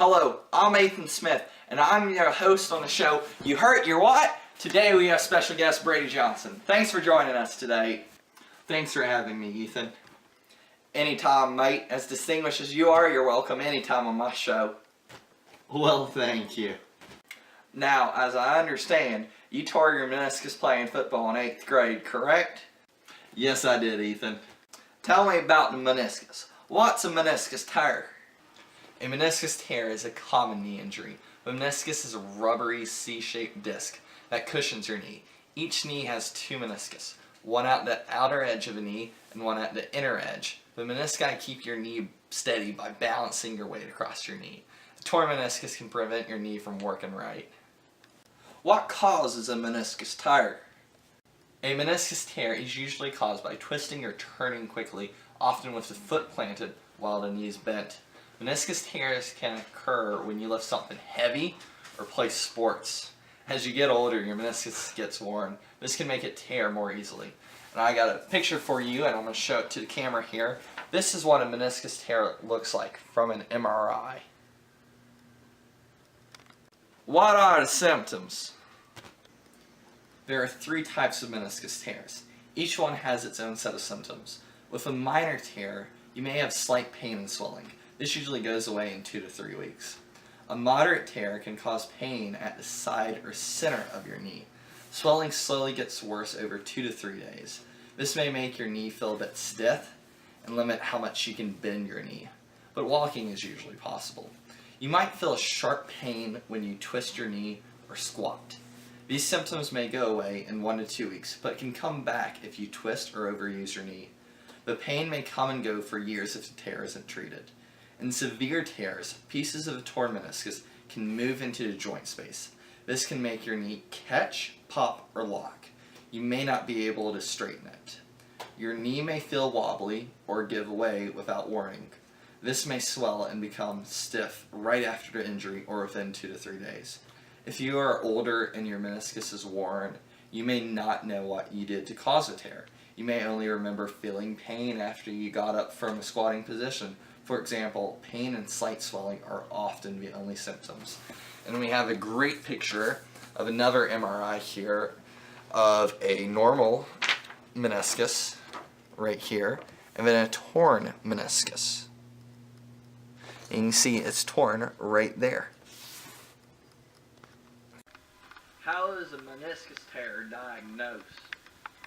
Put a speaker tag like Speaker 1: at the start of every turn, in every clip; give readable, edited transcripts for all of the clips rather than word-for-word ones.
Speaker 1: Hello, I'm Ethan Smith, and I'm your host on the show, You Hurt Your What? Today we have special guest Brady Johnson. Thanks for joining us today. Thanks for having me, Ethan. Anytime, mate. As distinguished as you are, you're welcome anytime on my show.
Speaker 2: Well, thank you.
Speaker 1: Now, as I understand, you tore your meniscus playing football in 8th grade, correct?
Speaker 2: Yes, I did, Ethan.
Speaker 1: Tell me about the meniscus. What's a meniscus tear?
Speaker 2: A meniscus tear is a common knee injury. A meniscus is a rubbery C-shaped disc that cushions your knee. Each knee has two meniscus, one at the outer edge of the knee and one at the inner edge. The menisci keep your knee steady by balancing your weight across your knee. A torn meniscus can prevent your knee from working right.
Speaker 1: What causes a meniscus tear?
Speaker 2: A meniscus tear is usually caused by twisting or turning quickly, often with the foot planted while the knee is bent. Meniscus tears can occur when you lift something heavy or play sports. As you get older, your meniscus gets worn. This can make it tear more easily. And I got a picture for you, and I'm going to show it to the camera here. This is what a meniscus tear looks like from an MRI.
Speaker 1: What are the symptoms?
Speaker 2: There are three types of meniscus tears. Each one has its own set of symptoms. With a minor tear, you may have slight pain and swelling. This usually goes away in 2 to 3 weeks. A moderate tear can cause pain at the side or center of your knee. Swelling slowly gets worse over 2 to 3 days. This may make your knee feel a bit stiff and limit how much you can bend your knee, but walking is usually possible. You might feel a sharp pain when you twist your knee or squat. These symptoms may go away in 1 to 2 weeks, but can come back if you twist or overuse your knee. The pain may come and go for years if the tear isn't treated. In severe tears, pieces of a torn meniscus can move into the joint space. This can make your knee catch, pop, or lock. You may not be able to straighten it. Your knee may feel wobbly or give way without warning. This may swell and become stiff right after the injury or within 2 to 3 days. If you are older and your meniscus is worn, you may not know what you did to cause a tear. You may only remember feeling pain after you got up from a squatting position. For example, pain and slight swelling are often the only symptoms. And we have a great picture of another MRI here of a normal meniscus right here, and then a torn meniscus. And you can see it's torn right there.
Speaker 1: How is a meniscus tear diagnosed?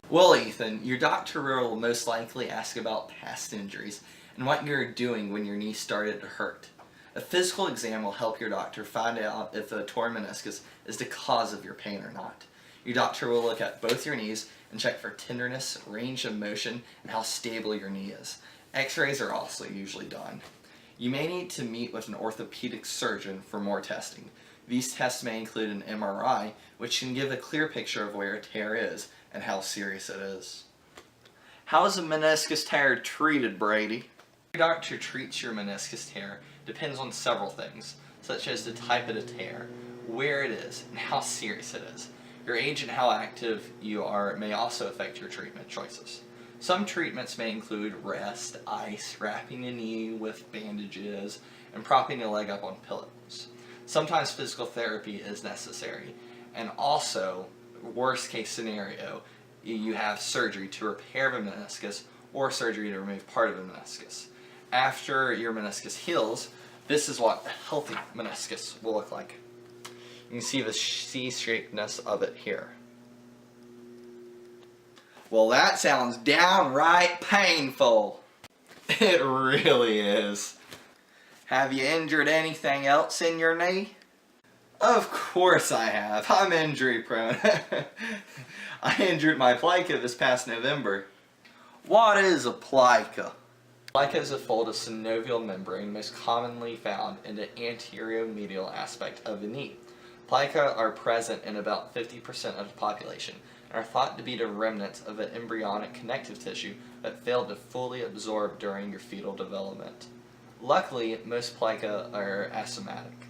Speaker 2: Well, Ethan, your doctor will most likely ask about past injuries and what you're doing when your knee started to hurt. A physical exam will help your doctor find out if a torn meniscus is the cause of your pain or not. Your doctor will look at both your knees and check for tenderness, range of motion, and how stable your knee is. X-rays are also usually done. You may need to meet with an orthopedic surgeon for more testing. These tests may include an MRI, which can give a clear picture of where a tear is and how serious it is.
Speaker 1: How is a meniscus tear treated, Brady?
Speaker 2: Your doctor treats your meniscus tear depends on several things, such as the type of the tear, where it is, and how serious it is. Your age and how active you are may also affect your treatment choices. Some treatments may include rest, ice, wrapping the knee with bandages, and propping the leg up on pillows. Sometimes physical therapy is necessary, and also, worst case scenario, you have surgery to repair the meniscus or surgery to remove part of the meniscus. After your meniscus heals, this is what a healthy meniscus will look like. You can see the C-shapedness of it here.
Speaker 1: Well, that sounds downright painful.
Speaker 2: It really is.
Speaker 1: Have you injured anything else in your knee?
Speaker 2: Of course I have. I'm injury prone. I injured my plica this past November.
Speaker 1: What is a plica?
Speaker 2: Plica is a fold of synovial membrane most commonly found in the anterior-medial aspect of the knee. Plica are present in about 50% of the population and are thought to be the remnants of an embryonic connective tissue that failed to fully absorb during your fetal development. Luckily, most plica are asymptomatic.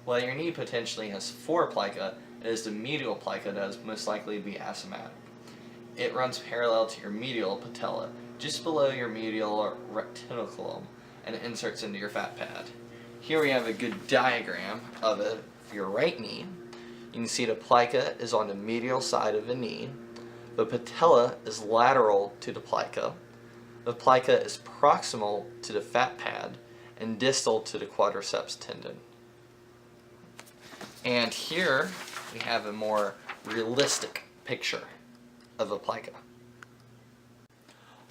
Speaker 2: While your knee potentially has 4 plica, it is the medial plica that is most likely to be asymptomatic. It runs parallel to your medial patella, just below your medial retinaculum, and it inserts into your fat pad. Here we have a good diagram of your right knee. You can see the plica is on the medial side of the knee. The patella is lateral to the plica. The plica is proximal to the fat pad and distal to the quadriceps tendon. And here we have a more realistic picture of a plica.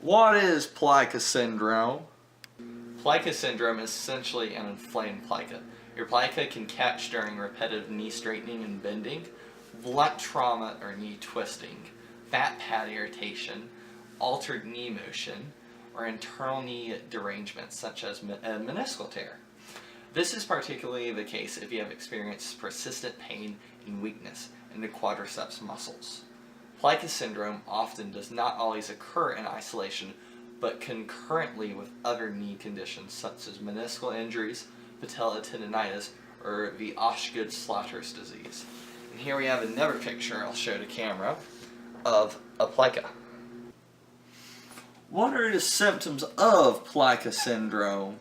Speaker 1: What is plica syndrome?
Speaker 2: Plica syndrome is essentially an inflamed plica. Your plica can catch during repetitive knee straightening and bending, blunt trauma or knee twisting, fat pad irritation, altered knee motion, or internal knee derangements such as a meniscal tear. This is particularly the case if you have experienced persistent pain and weakness in the quadriceps muscles. Plica syndrome often does not always occur in isolation, but concurrently with other knee conditions such as meniscal injuries, patella tendonitis, or the Osgood-Schlatter's disease. And here we have another picture I'll show to camera of a plica.
Speaker 1: What are the symptoms of plica syndrome?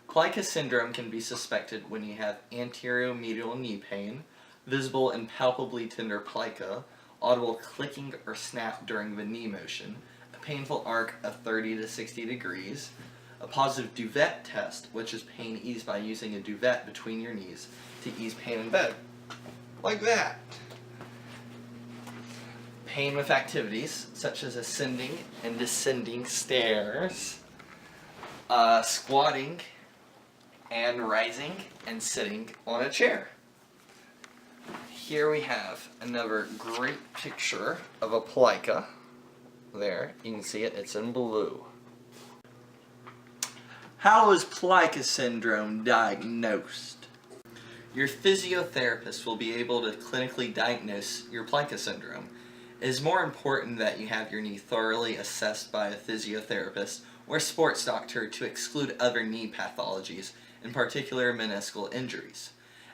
Speaker 2: Plica syndrome can be suspected when you have anterior-medial knee pain, visible and palpably tender plica, audible clicking or snap during the knee motion, a painful arc of 30 to 60 degrees, a positive duvet test, which is pain eased by using a duvet between your knees to ease pain in bed. Like that. Pain with activities, such as ascending and descending stairs, squatting, and rising and sitting on a chair. Here we have another great picture of a plica. There, you can see it, it's in blue.
Speaker 1: How is plica syndrome diagnosed?
Speaker 2: Your physiotherapist will be able to clinically diagnose your plica syndrome. It is more important that you have your knee thoroughly assessed by a physiotherapist or sports doctor to exclude other knee pathologies, in particular meniscal injuries.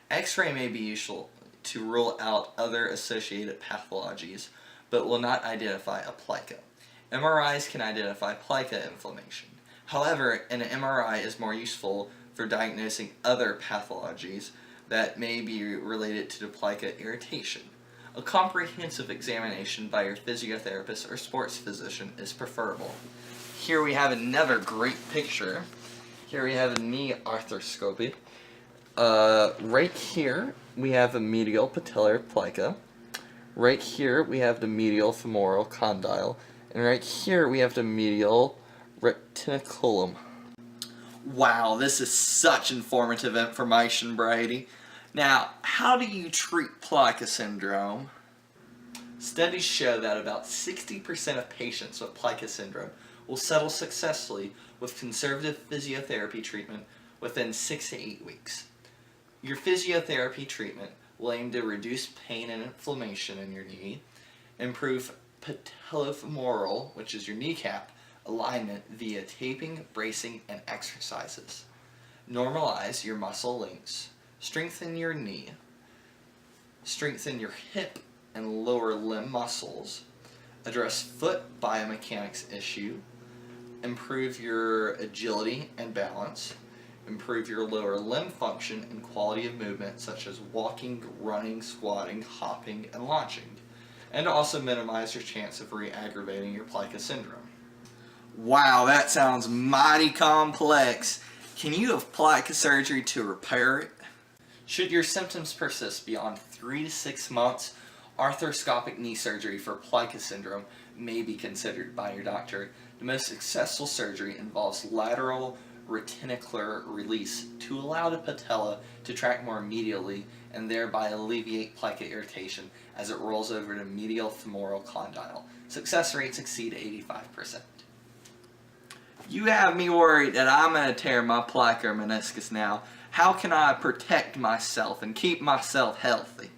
Speaker 2: X-ray may be useful to rule out other associated pathologies, but will not identify a plica. MRIs can identify plica inflammation. However, an MRI is more useful for diagnosing other pathologies that may be related to the plica irritation. A comprehensive examination by your physiotherapist or sports physician is preferable. Here we have another great picture. Here we have a knee arthroscopy. Right here we have a medial patellar plica. Right here we have the medial femoral condyle. And right here we have the medial retinaculum.
Speaker 1: Wow, this is such informative information, Brady. Now, how do you treat plica syndrome?
Speaker 2: Studies show that about 60% of patients with plica syndrome will settle successfully with conservative physiotherapy treatment within 6 to 8 weeks. Your physiotherapy treatment will aim to reduce pain and inflammation in your knee, improve patellofemoral, which is your kneecap, alignment via taping, bracing, and exercises, normalize your muscle links, strengthen your knee, strengthen your hip and lower limb muscles, address foot biomechanics issue, improve your agility and balance, improve your lower limb function and quality of movement such as walking, running, squatting, hopping, and launching, and also minimize your chance of re-aggravating your plica syndrome.
Speaker 1: Wow, that sounds mighty complex. Can you have plica surgery to repair it?
Speaker 2: Should your symptoms persist beyond 3 to 6 months, arthroscopic knee surgery for plica syndrome may be considered by your doctor. The most successful surgery involves lateral retinacular release to allow the patella to track more medially and thereby alleviate plica irritation as it rolls over the medial femoral condyle. Success rates exceed 85%.
Speaker 1: You have me worried that I'm going to tear my plica or meniscus now. How can I protect myself and keep myself healthy?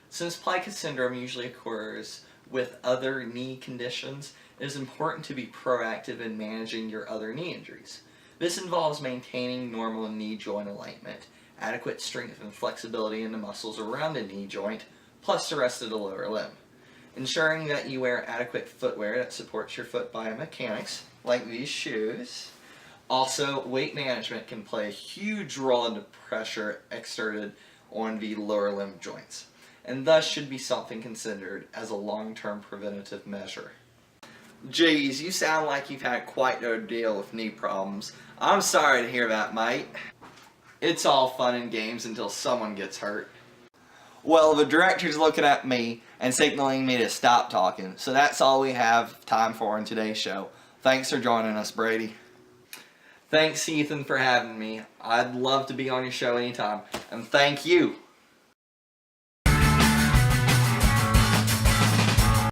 Speaker 2: Since plica syndrome usually occurs with other knee conditions, it is important to be proactive in managing your other knee injuries. This involves maintaining normal knee joint alignment, adequate strength and flexibility in the muscles around the knee joint, plus the rest of the lower limb. Ensuring that you wear adequate footwear that supports your foot biomechanics, like these shoes, Also, weight management can play a huge role in the pressure exerted on the lower limb joints, and thus should be something considered as a long-term preventative measure. Geez, you sound like you've had quite the deal with knee problems. I'm sorry to hear that, mate. It's all fun and games until someone gets hurt. Well, the director's looking at me and signaling me to stop talking, so that's all we have time for in today's show. Thanks for joining us, Brady. Thanks, Ethan, for having me. I'd love to be on your show anytime. And thank you